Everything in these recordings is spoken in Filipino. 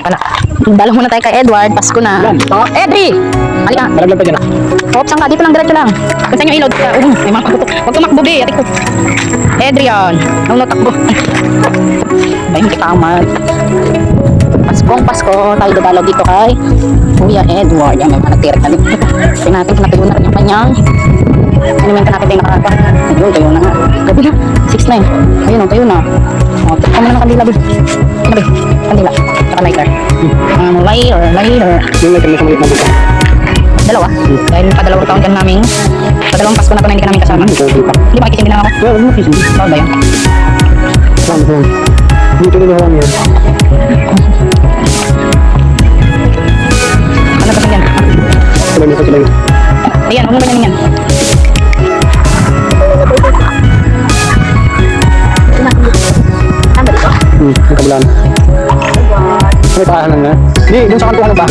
pala. Dalo muna tayo kay Edward. Pasko na. Edri! Halika. Malaglag pa dyan ah. Oops, saan ka? Dito lang, diretso lang. Kasi yung ilod. May mga pagkuto. Huwag tumakbo, be. Atik ko. Adrian. Nung natakbo. Bay, hindi ka amat. Paskong Pasko. Tayo dadalaw dito kay Kuya Edward. Yan, may mga nagtirik na dito. Kasi natin, kinatuyo na rin yung kanyang. Ano yung kanapit tayo nakakapa. Ayun, tayo na nga. Gabi na. 6 na eh. Ayun, tayo na. O, tikpa mo na ng kandila, be. Ano, be? Kandila. Saka lighter. Lighter. Yung lighter na sa maliit na dito. Dalawa. Dahil padalawang taon ka namin. Padalawang Pasko na pa na hindi ka namin kasama. Hindi ba makikisindi lang ako? Well, ano kisindi? Bawal ba yun? Saan? Dito rin yung yan. Ano ba yan? Sila yun. Ayan, huwag mo ba yan? Yung kabilaan. May pakahanan na. Hindi, dun sa kantuhan ba?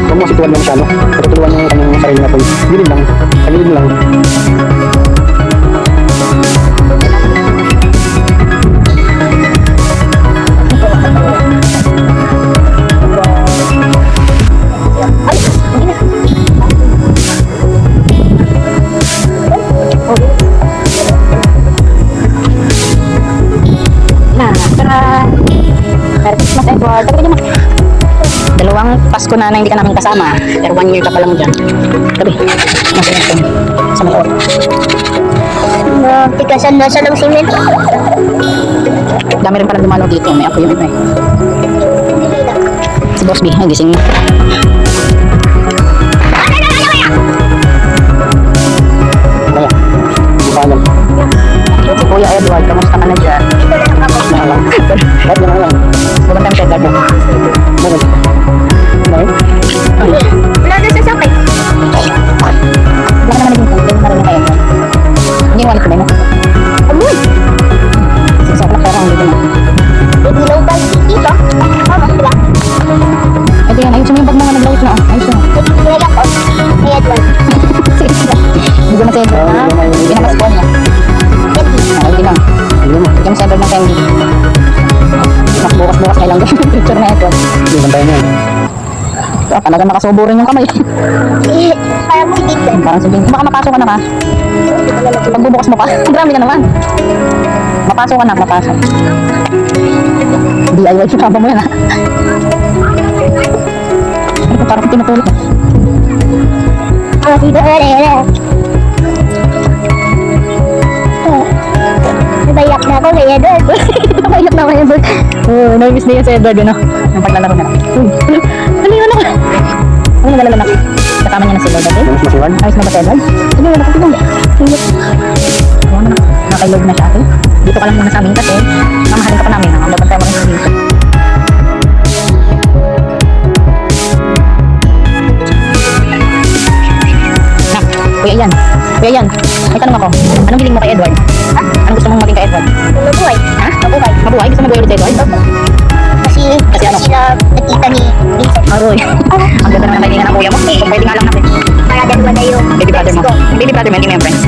Huwag mo situan lang siya, no? Patutuluan yung kanyang sarili natin. Gilid lang. Kalilid mo lang. Mas Edward, dalawang Pasko na hindi ka namin kasama. Pero 1 year ka pa lang dyan. Sabi, nasa ito. Sa may oras. Tikasan na siya ng simen. Dami rin pala dumalo dito. May ako yung iba eh. Si Boss B, ay gising na. Kaya, bukalan. Si Kuya Edward, kamusta ka na dyan? Ba't naman lang? Maganda yung Edward mo. Bakit? Bakit? Wala na sa sakit. Wala ka naman naging kung na rin kayo. Hindi yung wallet ko ba mo? Amoy! Sasap na pera ang dito na. Ilaw ba dito? Tama sila. Ito yan, ayusin mo yung bag mga naglawit na. Ayusin mo. Kaya ko. Kaya Edward. Sige sila. Hindi ko na sa Edward ha. Hindi na Pasko niya. Hindi lang. Hindi mo. Hindi mo sa Edward ng candy. Bukas-bukas kayo lang gawin picture na Edward. Hindi, bantayan mo yan. Talaga nakasubo rin yung kamay. Parang si Tito. Parang sabihin, baka mapasok ka na ka. Pagbubukas mo pa, grabe ka naman. Mapasok ka na, mapasok. DIY sinaba mo yan ha. Ano pa, parang tinutulog ka. Ah, Tito. Nabayak na ako kay Edward. Nabayak na kay Edward. Oo, na-miss na yan sa Edward yun, no? Yung paglalaro na. Uy, ano yun ako? Ano naglalala na? Kasama niya na si Lord, okay? Mas masiwan? Ayos na ba si Edward? Sige, wala ko tigong. Ayan na, nakailog na siya, okay? Dito ka lang muna sa amin kasi mamahalin ka pa namin, ang babantay mo rin sa dito. Na, kuya yan. Kuya yan, may tanong ako. Anong hiling mo kay Edward? Ha? Anong gusto mong maging kay Edward? Mabuhay. Ha? Mabuhay? Mabuhay? Gusto mo mabuhay ulit kay Edward? Kasi ano? sila nakita ni Vincent. Aroy. Ang ganda naman ng kailangan ng kuya mo. Kung pwede nga lang natin. Para dalawa na yung Baby brother mo. friends ko. Yung baby brother mo, hindi mo yung friends.